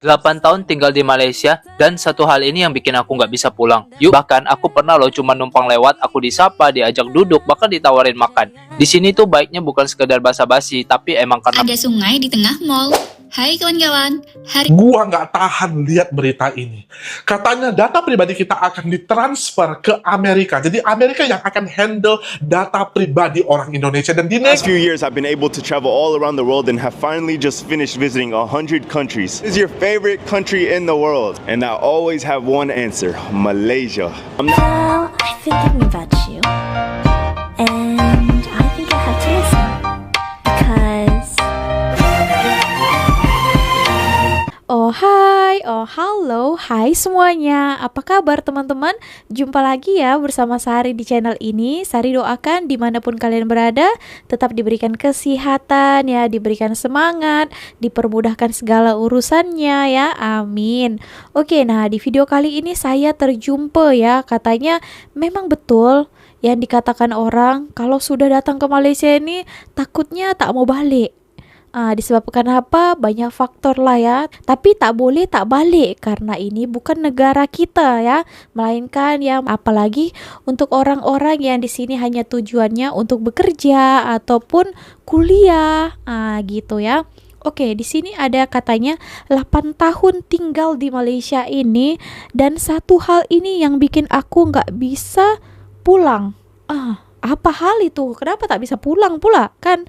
8 tahun tinggal di Malaysia, dan satu hal ini yang bikin aku nggak bisa pulang. Bahkan aku pernah loh cuma numpang lewat, aku disapa, diajak duduk, bahkan ditawarin makan. Di sini tuh baiknya bukan sekedar basa-basi, tapi emang karena Ada sungai di tengah mall. Hai kawan-kawan, hari Gua nggak tahan lihat berita ini. Katanya data pribadi kita akan ditransfer ke Amerika. Jadi Amerika yang akan handle data pribadi orang Indonesia. Dan di Last few years, I've been able to travel all around the world and have finally just finished visiting 100 countries. This is your favorite country in the world? And I always have one answer: Malaysia. Well, I've been thinking about you. And I think I have to listen. Because... Oh halo, hai semuanya. Apa kabar teman-teman? Jumpa lagi ya bersama Sari di channel ini. Sari doakan dimanapun kalian berada tetap diberikan kesehatan ya, diberikan semangat, dipermudahkan segala urusannya ya, amin. Oke, nah di video kali ini saya terjumpa ya, katanya memang betul yang dikatakan orang kalau sudah datang ke Malaysia ini takutnya tak mau balik. Disebabkan apa? Banyak faktor lah ya. Tapi tak boleh tak balik karena ini bukan negara kita ya, melainkan ya apalagi untuk orang-orang yang di sini hanya tujuannya untuk bekerja ataupun kuliah, gitu ya. Oke, di sini ada katanya 8 tahun tinggal di Malaysia ini, dan satu hal ini yang bikin aku nggak bisa pulang. Apa hal itu? Kenapa tak bisa pulang pula kan?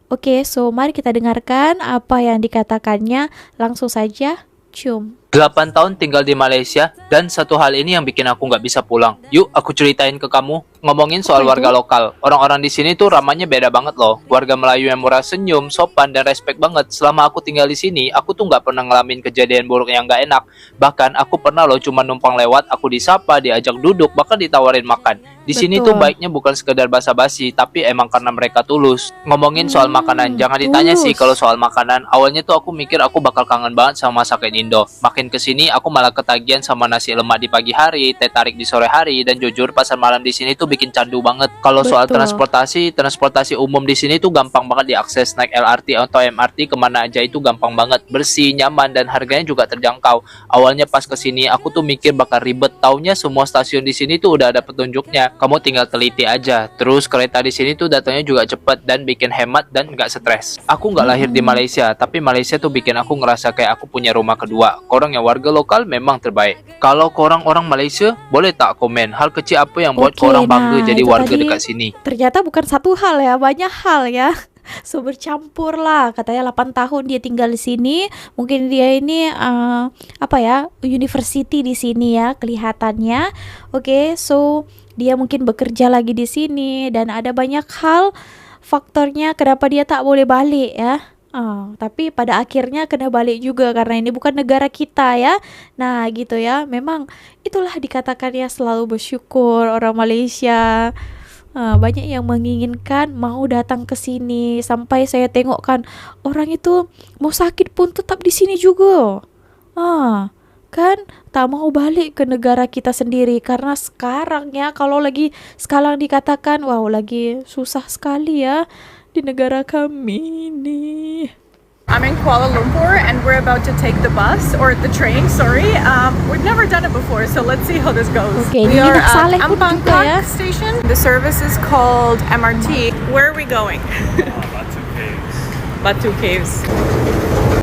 Oke, so mari kita dengarkan apa yang dikatakannya. Langsung saja, cium. 8 tahun tinggal di Malaysia, dan satu hal ini yang bikin aku nggak bisa pulang. Yuk, aku ceritain ke kamu. Ngomongin soal warga lokal, orang-orang di sini tuh ramanya beda banget loh. Warga Melayu yang murah senyum, sopan, dan respect banget. Selama aku tinggal di sini, aku tuh nggak pernah ngalamin kejadian buruk yang nggak enak. Bahkan aku pernah loh cuma numpang lewat, aku disapa, diajak duduk, bahkan ditawarin makan. Di sini tuh baiknya bukan sekedar basa-basi, tapi emang karena mereka tulus. Ngomongin soal makanan, jangan ditanya sih kalau soal makanan. Awalnya tuh aku mikir aku bakal kangen banget sama masakan Indo. Makin kesini aku malah ketagihan sama nasi lemak di pagi hari, teh tarik di sore hari, dan jujur pasar malam di sini tuh bikin candu banget. Kalau soal transportasi umum di sini tuh gampang banget diakses. Naik LRT atau MRT kemana aja itu gampang banget, bersih, nyaman, dan harganya juga terjangkau. Awalnya pas kesini aku tuh mikir bakal ribet, taunya semua stasiun di sini tuh udah ada petunjuknya. Kamu tinggal teliti aja. Terus kereta di sini tuh datangnya juga cepet dan bikin hemat dan nggak stres. Aku nggak lahir di Malaysia, tapi Malaysia tuh bikin aku ngerasa kayak aku punya rumah kedua. Korang yang warga lokal memang terbaik. Kalau korang orang Malaysia, boleh tak komen hal kecil apa yang buat korang bangga jadi warga dekat sini? Ternyata bukan satu hal ya, banyak hal ya. So bercampur lah. Katanya 8 tahun dia tinggal di sini. Mungkin dia ini university di sini ya kelihatannya. Oke, so dia mungkin bekerja lagi di sini, dan ada banyak hal faktornya kenapa dia tak boleh balik ya. Tapi pada akhirnya kena balik juga karena ini bukan negara kita ya. Nah gitu ya, memang itulah dikatakan ya selalu bersyukur orang Malaysia. Banyak yang menginginkan mau datang ke sini. Sampai saya tengok kan orang itu mau sakit pun tetap di sini juga. Kan tak mau balik ke negara kita sendiri karena sekarang ya, kalau lagi sekarang dikatakan wow lagi susah sekali ya di negara kami ini. I'm in Kuala Lumpur and we're about to take the bus or the train, sorry. We've never done it before, so let's see how this goes. Okay, we are at Saleh pun Ampang juga ya. Station. The service is called MRT. Where are we going? Batu Caves. Batu Caves.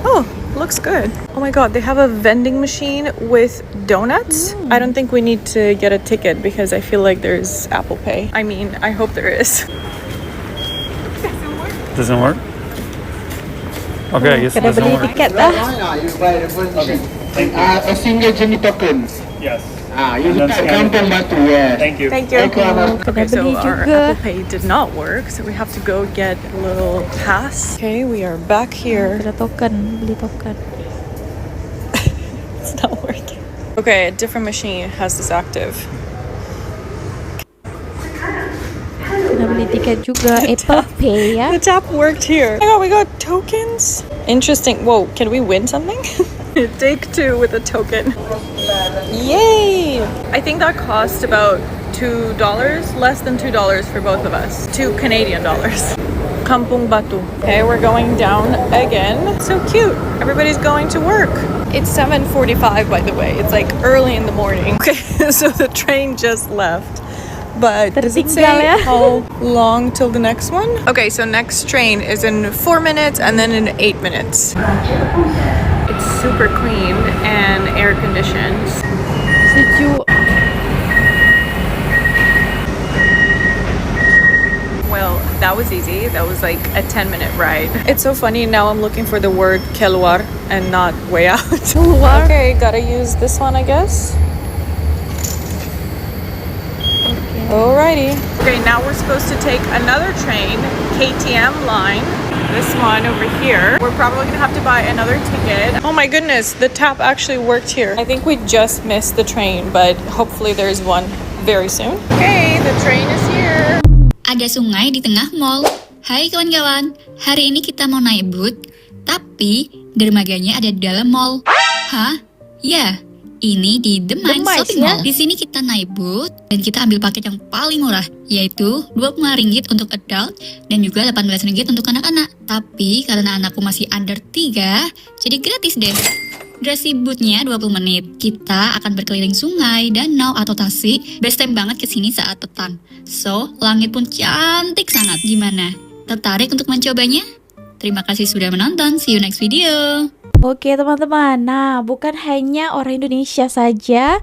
Oh, looks good. Oh my god, they have a vending machine with donuts. I don't think we need to get a ticket because I feel like there's Apple Pay. I mean, I hope there is. Doesn't work? Okay, I guess it Kena doesn't beli work. tiket dah. A single journey token. Yes. You And then letak scan it. Kampung Batu, yes. Thank you. Thank you. Kena Okay, so beli our juga. Apple Pay did not work, so we have to go get a little pass. Okay, we are back here. Kena token, beli token. It's not working. Okay, a different machine has this active. Kena beli tiket juga. Apple Pay ya. The tap worked here. Oh my god, we got tokens. Interesting. Whoa, can we win something? Take 2 with a token. Yay! I think that cost about $2, less than $2 for both of us. $2 Canadian. Kampung Batu. Okay, we're going down again. So cute. Everybody's going to work. It's 7:45, by the way. It's like early in the morning. Okay, so the train just left. But does it say Tertinggal ya. how long till the next one? Okay, so next train is in 4 minutes and then in 8 minutes. It's super clean and air conditioned. Sejuk. Well, that was easy. That was like a 10-minute ride. It's so funny. Now I'm looking for the word keluar and not way out. Keluar. Okay, gotta use this one, I guess. Alrighty. Okay, now we're supposed to take another train, KTM line. This one over here. We're probably gonna have to buy another ticket. Oh my goodness, the tap actually worked here. I think we just missed the train, but hopefully there's one very soon. Okay, the train is here. Ada sungai di tengah mall. Hai kawan-kawan, hari ini kita mau naik boat, tapi dermaganya ada di dalam mall. Hah? Ya, ini di The Mines Shopping ya? Mall. Di sini kita naik boat dan kita ambil paket yang paling murah, yaitu Rp25 untuk adult dan juga Rp18 untuk anak-anak. Tapi karena anakku masih under 3, jadi gratis deh. Durasi bootnya 20 menit. Kita akan berkeliling sungai, danau, atau tasik. Best time banget kesini saat petang. So, langit pun cantik sangat. Gimana? Tertarik untuk mencobanya? Terima kasih sudah menonton. See you next video. Oke teman-teman, nah bukan hanya orang Indonesia saja,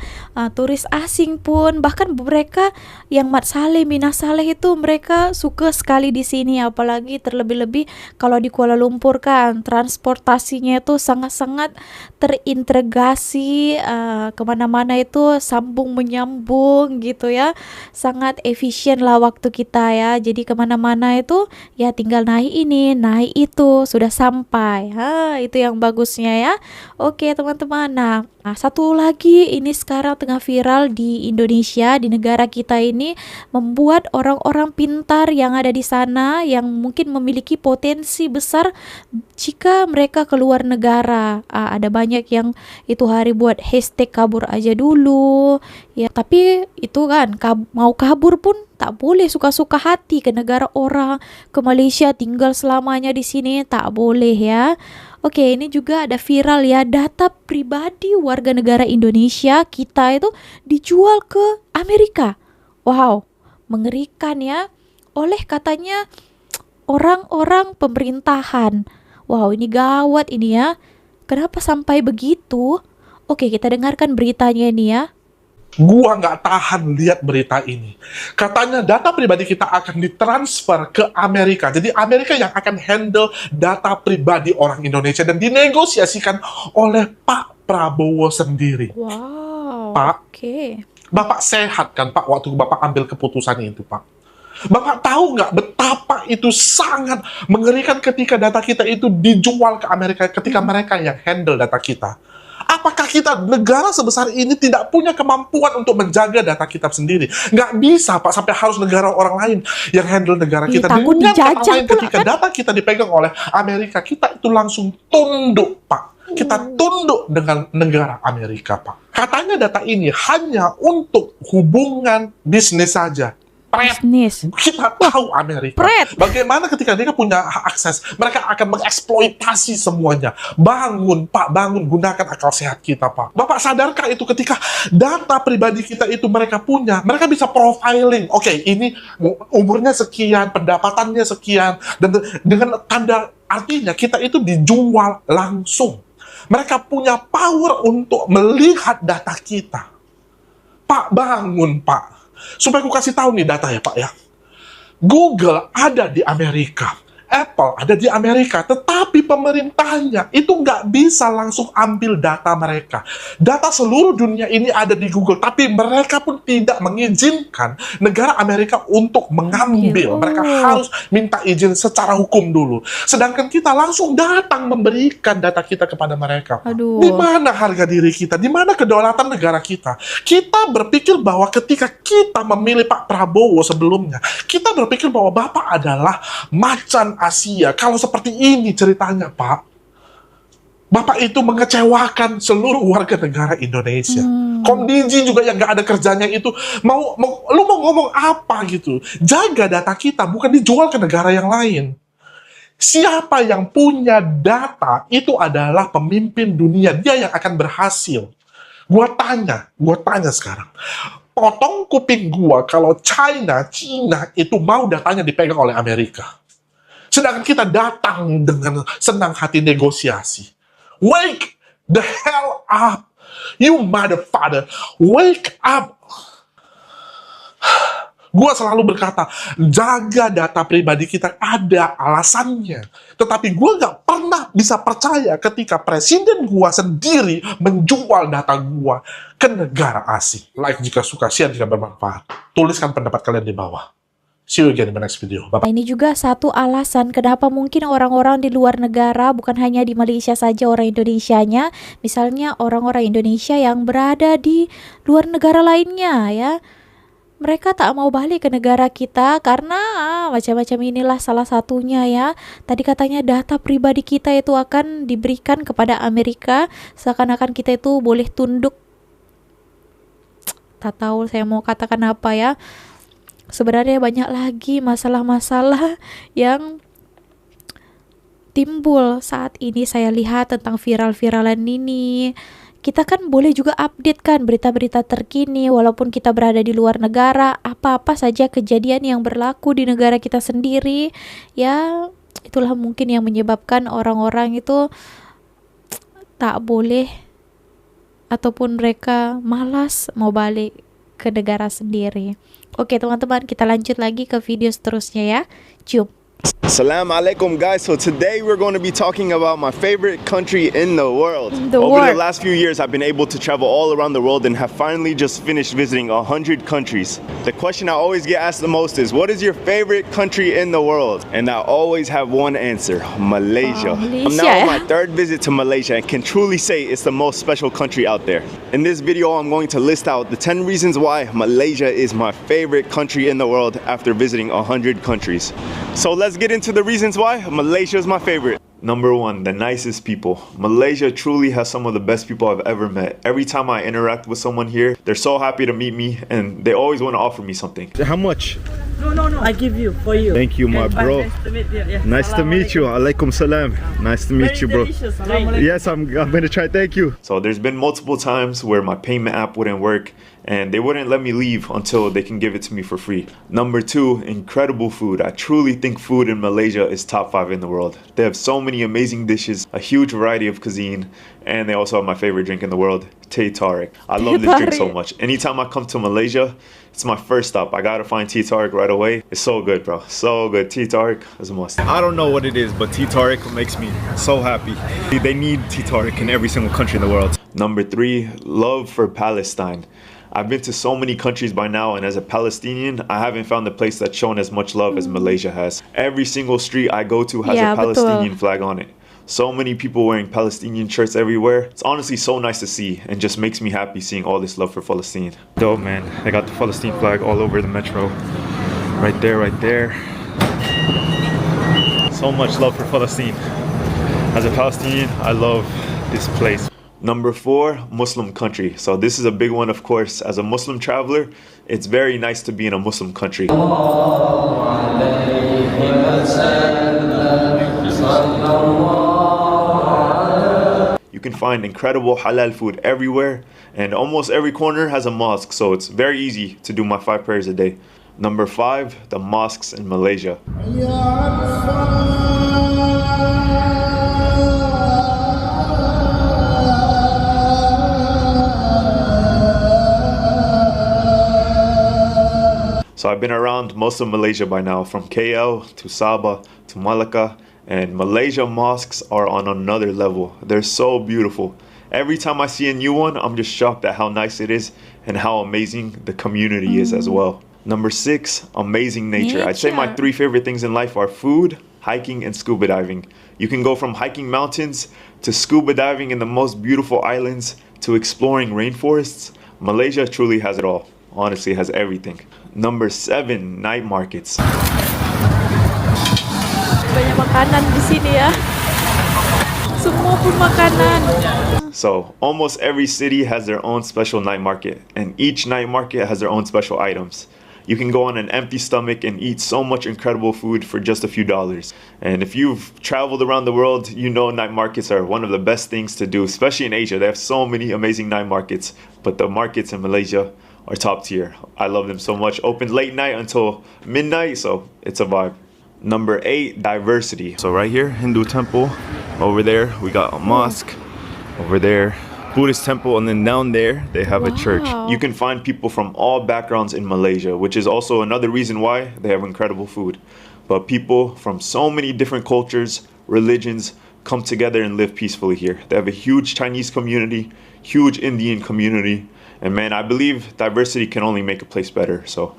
turis asing pun, bahkan mereka yang Mat Saleh, Mina Saleh itu mereka suka sekali di sini, apalagi terlebih-lebih kalau di Kuala Lumpur kan, transportasinya itu sangat-sangat terintegrasi, kemana-mana itu sambung menyambung gitu ya, sangat efisien lah waktu kita ya, jadi kemana-mana itu ya tinggal naik ini, naik itu, sudah sampai, itu yang bagus ya. Oke teman-teman, nah satu lagi ini sekarang tengah viral di Indonesia, di negara kita ini, membuat orang-orang pintar yang ada di sana yang mungkin memiliki potensi besar jika mereka keluar negara. Ada banyak yang itu hari buat hashtag kabur aja dulu ya, tapi itu kan mau kabur pun tak boleh suka-suka hati ke negara orang, ke Malaysia tinggal selamanya di sini tak boleh ya. Oke, ini juga ada viral ya, data pribadi warga negara Indonesia kita itu dijual ke Amerika. Wow, mengerikan ya. Oleh katanya orang-orang pemerintahan. Wow, ini gawat ini ya. Kenapa sampai begitu? Oke, kita dengarkan beritanya ini ya. Gua nggak tahan lihat berita ini. Katanya data pribadi kita akan ditransfer ke Amerika. Jadi Amerika yang akan handle data pribadi orang Indonesia dan dinegosiasikan oleh Pak Prabowo sendiri. Wow. Pak, Oke. Bapak sehat kan Pak waktu Bapak ambil keputusan itu Pak? Bapak tahu nggak betapa itu sangat mengerikan ketika data kita itu dijual ke Amerika, ketika mereka yang handle data kita. Apakah kita negara sebesar ini tidak punya kemampuan untuk menjaga data kita sendiri? Nggak bisa Pak, sampai harus negara orang lain yang handle negara kita. Takut Dengan kata dijajah lain, pula, ketika kan? data kita dipegang oleh Amerika, kita itu langsung tunduk Pak. Kita tunduk dengan negara Amerika Pak. Katanya data ini hanya untuk hubungan bisnis saja. Bisnis. Kita tahu Amerika. Bagaimana ketika mereka punya akses, mereka akan mengeksploitasi semuanya. Bangun, Pak, bangun, gunakan akal sehat kita, Pak. Bapak sadarkah itu ketika data pribadi kita itu mereka punya, mereka bisa profiling. Oke, ini umurnya sekian, pendapatannya sekian, dan dengan tanda artinya kita itu dijual langsung. Mereka punya power untuk melihat data kita. Pak, bangun, Pak. Supaya aku kasih tahu nih data ya Pak ya. Google ada di Amerika, Apple ada di Amerika, tetapi pemerintahnya itu nggak bisa langsung ambil data mereka. Data seluruh dunia ini ada di Google, tapi mereka pun tidak mengizinkan negara Amerika untuk mengambil. Mereka harus minta izin secara hukum dulu. Sedangkan kita langsung datang memberikan data kita kepada mereka. Aduh. Di mana harga diri kita? Di mana kedaulatan negara kita? Kita berpikir bahwa ketika kita memilih Pak Prabowo sebelumnya, kita berpikir bahwa Bapak adalah macan Asia. Kalau seperti ini ceritanya, Pak, Bapak itu mengecewakan seluruh warga negara Indonesia. Komdiji juga yang nggak ada kerjanya itu, lu mau ngomong apa gitu? Jaga data kita, bukan dijual ke negara yang lain. Siapa yang punya data itu adalah pemimpin dunia. Dia yang akan berhasil. Gua tanya sekarang. Potong kuping gua kalau China itu mau datanya dipegang oleh Amerika. Sedangkan kita datang dengan senang hati negosiasi. Wake the hell up, you motherfucker. Wake up. Gua selalu berkata, jaga data pribadi kita, ada alasannya. Tetapi gua gak pernah bisa percaya ketika presiden gua sendiri menjual data gua ke negara asing. Like jika suka, share jika bermanfaat. Tuliskan pendapat kalian di bawah. See you again in the next video. Bye-bye. Ini juga satu alasan kenapa mungkin orang-orang di luar negara, bukan hanya di Malaysia saja orang Indonesianya, misalnya orang-orang Indonesia yang berada di luar negara lainnya ya, mereka tak mau balik ke negara kita karena macam-macam inilah salah satunya ya. Tadi katanya data pribadi kita itu akan diberikan kepada Amerika, seakan-akan kita itu boleh tunduk. Tak tahu saya mau katakan apa ya. Sebenarnya banyak lagi masalah-masalah yang timbul saat ini saya lihat tentang viral-viralan ini. Kita kan boleh juga update kan berita-berita terkini walaupun kita berada di luar negara, apa-apa saja kejadian yang berlaku di negara kita sendiri. Ya, itulah mungkin yang menyebabkan orang-orang itu tak boleh ataupun mereka malas mau balik ke negara sendiri. Oke teman-teman, kita lanjut lagi ke video seterusnya ya. Jom. Assalamu alaikum guys. So today we're going to be talking about my favorite country in the world. Over the last few years I've been able to travel all around the world and have finally just finished visiting 100 countries. The question I always get asked the most is, what is your favorite country in the world? And I always have one answer: Malaysia. I'm now on my third visit to Malaysia and can truly say it's the most special country out there. In this video I'm going to list out the 10 reasons why Malaysia is my favorite country in the world after visiting 100 countries. So let's get into the reasons why Malaysia is my favorite. Number 1, the nicest people. Malaysia truly has some of the best people I've ever met. Every time I interact with someone here, they're so happy to meet me and they always want to offer me something. How much? No, I give you, for you. Thank you, my bro. Nice to meet you. Yeah. Nice to meet you. Alaikum salam. Nice to meet you, bro. Yes, I'm gonna try. Thank you. So there's been multiple times where my payment app wouldn't work and they wouldn't let me leave until they can give it to me for free. Number 2, incredible food. I truly think food in Malaysia is top 5 in the world. They have so many amazing dishes, a huge variety of cuisine, and they also have my favorite drink in the world, Teh Tarik. I love this drink so much. Anytime I come to Malaysia, it's my first stop. I gotta find Teh Tarik right away. It's so good, bro. So good. Teh Tarik is a must. I don't know what it is, but Teh Tarik makes me so happy. They need Teh Tarik in every single country in the world. Number 3, love for Palestine. I've been to so many countries by now, and as a Palestinian, I haven't found a place that's shown as much love as Malaysia has. Every single street I go to has a Palestinian flag on it. So many people wearing Palestinian shirts everywhere. It's honestly so nice to see and just makes me happy seeing all this love for Palestine. Dope, man. They got the Palestine flag all over the metro. Right there, right there. So much love for Palestine. As a Palestinian, I love this place. Number 4, Muslim country. So this is a big one, of course. As a Muslim traveler, it's very nice to be in a Muslim country. You can find incredible halal food everywhere, and almost every corner has a mosque, so it's very easy to do my 5 prayers a day. Number 5, the mosques in Malaysia. So I've been around most of Malaysia by now, from KL to Sabah to Malacca, and Malaysia mosques are on another level. They're so beautiful. Every time I see a new one, I'm just shocked at how nice it is and how amazing the community is as well. Number 6, amazing nature. I'd say my 3 favorite things in life are food, hiking, and scuba diving. You can go from hiking mountains to scuba diving in the most beautiful islands to exploring rainforests. Malaysia truly has it all. Honestly, has everything. Number 7, night markets. Banyak makanan di sini ya. Semua pun makanan. So, almost every city has their own special night market, and each night market has their own special items. You can go on an empty stomach and eat so much incredible food for just a few dollars. And if you've traveled around the world, you know night markets are one of the best things to do, especially in Asia. They have so many amazing night markets, but the markets in Malaysia are top tier. I love them so much. Open late night until midnight, so it's a vibe. Number 8, diversity. So right here, Hindu temple. Over there, we got a mosque. Over there, Buddhist temple, and then down there they have a church. You can find people from all backgrounds in Malaysia, which is also another reason why they have incredible food. But people from so many different cultures, religions, come together and live peacefully here. They have a huge Chinese community, huge Indian community, and man, I believe diversity can only make a place better. So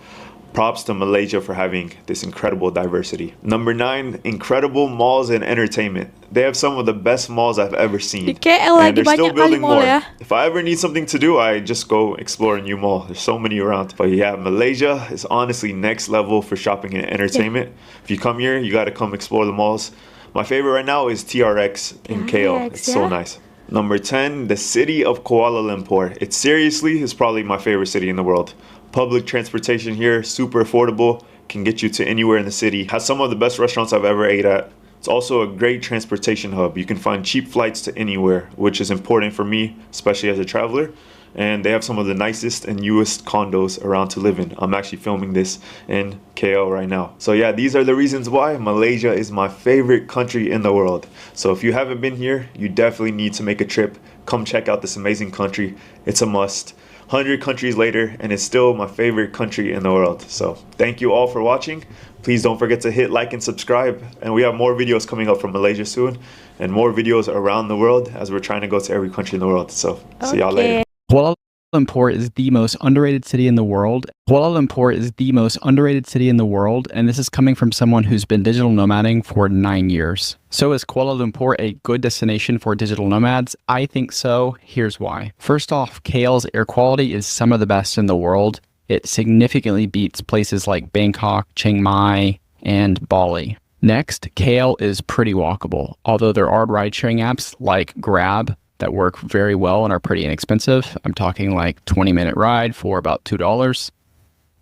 props to Malaysia for having this incredible diversity. Number 9, incredible malls and entertainment. They have some of the best malls I've ever seen. Di KL And lagi they're still banyak kali building mall more. ya. If I ever need something to do, I just go explore a new mall. There's so many around. But yeah, Malaysia is honestly next level for shopping and entertainment. If you come here, you got to come explore the malls. My favorite right now is TRX in KL. It's so nice. Number 10, the city of Kuala Lumpur. It seriously is probably my favorite city in the world. Public transportation here, super affordable, can get you to anywhere in the city. Has some of the best restaurants I've ever ate at. It's also a great transportation hub. You can find cheap flights to anywhere, which is important for me, especially as a traveler. And they have some of the nicest and newest condos around to live in. I'm actually filming this in KL right now. So yeah, these are the reasons why Malaysia is my favorite country in the world. So if you haven't been here, you definitely need to make a trip. Come check out this amazing country. It's a must. 100 countries later, and it's still my favorite country in the world. So thank you all for watching. Please don't forget to hit like and subscribe. And we have more videos coming up from Malaysia soon, and more videos around the world as we're trying to go to every country in the world. So see y'all later. Kuala Lumpur is the most underrated city in the world. Kuala Lumpur is the most underrated city in the world, and this is coming from someone who's been digital nomading for 9 years. So is Kuala Lumpur a good destination for digital nomads? I think so. Here's why. First off, KL's air quality is some of the best in the world. It significantly beats places like Bangkok, Chiang Mai, and Bali. Next, KL is pretty walkable, although there are ride-sharing apps like Grab that work very well and are pretty inexpensive. I'm talking like 20-minute ride for about $2.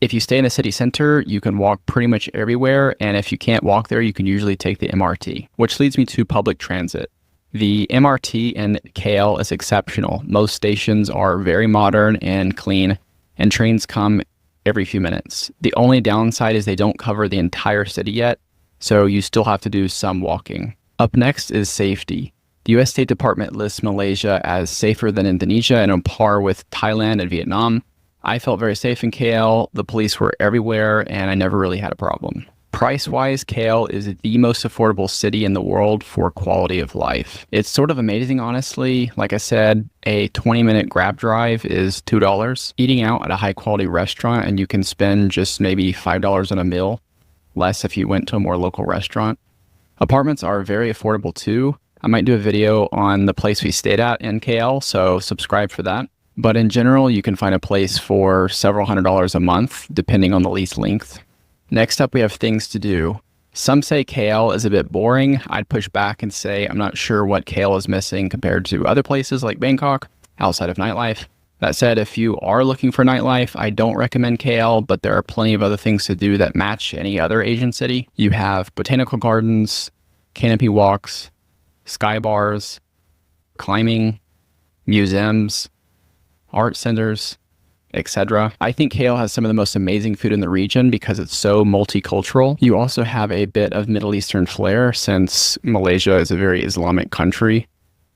If you stay in a city center, you can walk pretty much everywhere, and if you can't walk there, you can usually take the MRT, which leads me to public transit. The MRT in KL is exceptional. Most stations are very modern and clean, and trains come every few minutes. The only downside is they don't cover the entire city yet, so you still have to do some walking. Up next is safety. The US State Department lists Malaysia as safer than Indonesia and on par with Thailand and Vietnam. I felt very safe in KL. The police were everywhere, and I never really had a problem. Price-wise, KL is the most affordable city in the world for quality of life. It's sort of amazing, honestly. Like I said, a 20-minute Grab drive is $2. Eating out at a high-quality restaurant, and you can spend just maybe $5 on a meal, less if you went to a more local restaurant. Apartments are very affordable too. I might do a video on the place we stayed at in KL, so subscribe for that. But in general, you can find a place for several $100s a month, depending on the lease length. Next up, we have things to do. Some say KL is a bit boring. I'd push back and say I'm not sure what KL is missing compared to other places like Bangkok, outside of nightlife. That said, if you are looking for nightlife, I don't recommend KL, but there are plenty of other things to do that match any other Asian city. You have botanical gardens, canopy walks, sky bars, climbing, museums, art centers, etc. I think KL has some of the most amazing food in the region because it's so multicultural. You also have a bit of Middle Eastern flair since Malaysia is a very Islamic country.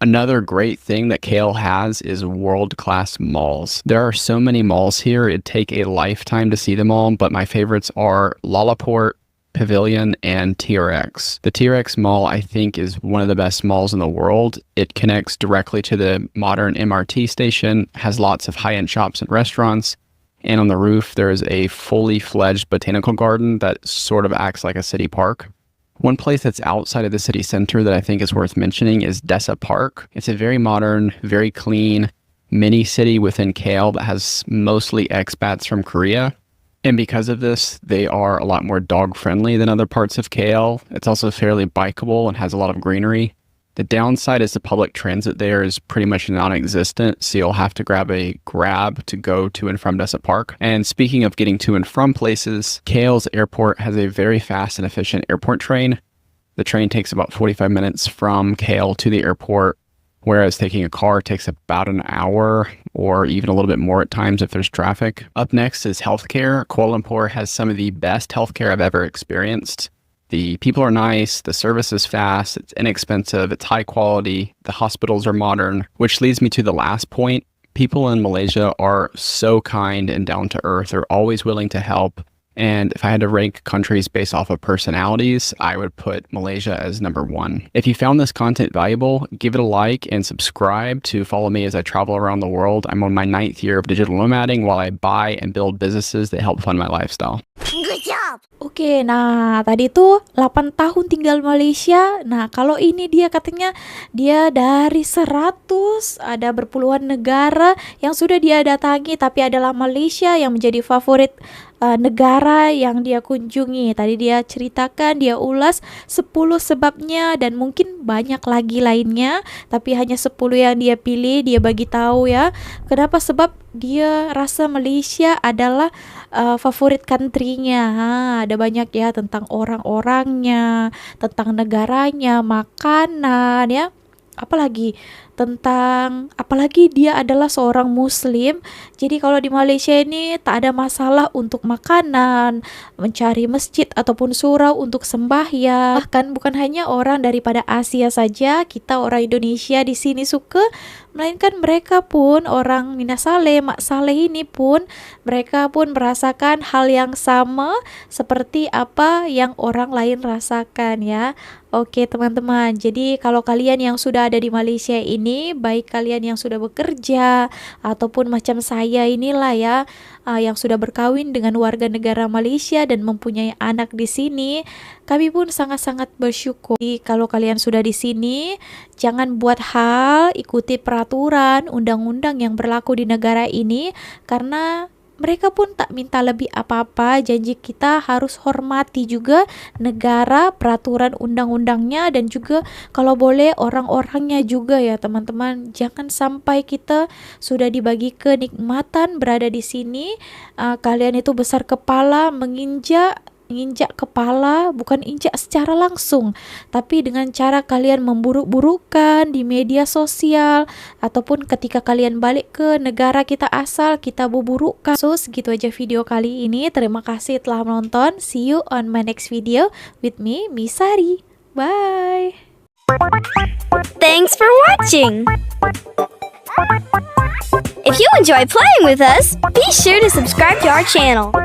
Another great thing that KL has is world-class malls. There are so many malls here, it'd take a lifetime to see them all, but my favorites are Lalaport, Pavilion, and TRX. The TRX mall, I think, is one of the best malls in the world. It connects directly to the modern MRT station, has lots of high-end shops and restaurants, and on the roof there is a fully fledged botanical garden that sort of acts like a city park. One place that's outside of the city center that I think is worth mentioning is Desa Park. It's a very modern, very clean mini city within KL that has mostly expats from Korea. And because of this, they are a lot more dog friendly than other parts of KL. It's also fairly bikeable and has a lot of greenery. The downside is the public transit there is pretty much non-existent, so you'll have to grab a Grab to go to and from Desert Park. And speaking of getting to and from places, KL's airport has a very fast and efficient airport train. The train takes about 45 minutes from KL to the airport, whereas taking a car takes about an hour or even a little bit more at times if there's traffic. Up next is healthcare. Kuala Lumpur has some of the best healthcare I've ever experienced. The people are nice, the service is fast, it's inexpensive, it's high quality, the hospitals are modern, which leads me to the last point. People in Malaysia are so kind and down to earth. They're always willing to help. And if I had to rank countries based off of personalities, I would put Malaysia as number 1. If you found this content valuable, give it a like and subscribe to follow me as I travel around the world. I'm on my 9th year of digital nomading while I buy and build businesses that help fund my lifestyle. Good job! Oke, nah tadi tuh 8 tahun tinggal Malaysia. Nah, kalau ini dia katanya dia dari 100, ada berpuluhan negara yang sudah dia datangi, tapi adalah Malaysia yang menjadi favorit negara yang dia kunjungi. Tadi dia ceritakan, dia ulas 10 sebabnya dan mungkin banyak lagi lainnya, tapi hanya 10 yang dia pilih, dia bagi tahu ya. Kenapa? Sebab dia rasa Malaysia adalah favorit country-nya. Ada banyak ya tentang orang-orangnya, tentang negaranya, makanan ya. Apalagi dia adalah seorang muslim. Jadi kalau di Malaysia ini tak ada masalah untuk makanan, mencari masjid ataupun surau untuk sembahyang. Bahkan bukan hanya orang daripada Asia saja, kita orang Indonesia di sini suka, melainkan mereka pun orang Minasale, Mak Saleh ini pun mereka pun merasakan hal yang sama seperti apa yang orang lain rasakan ya. Oke teman-teman, jadi kalau kalian yang sudah ada di Malaysia ini, baik kalian yang sudah bekerja ataupun macam saya inilah ya, yang sudah berkawin dengan warga negara Malaysia dan mempunyai anak di sini, kami pun sangat-sangat bersyukur. Jadi, kalau kalian sudah di sini, jangan buat hal, ikuti peraturan, undang-undang yang berlaku di negara ini, karena mereka pun tak minta lebih apa-apa. Janji kita harus hormati juga negara, peraturan undang-undangnya, dan juga kalau boleh orang-orangnya juga ya teman-teman. Jangan sampai kita sudah dibagi kenikmatan berada di sini, kalian itu besar kepala, menginjak kepala, bukan injak secara langsung, tapi dengan cara kalian memburuk-burukan di media sosial, ataupun ketika kalian balik ke negara kita asal, kita buruk-burukan. So, segitu aja video kali ini. Terima kasih telah menonton. See you on my next video with me, Misari. Bye! Thanks for watching! If you enjoy playing with us, be sure to subscribe to our channel.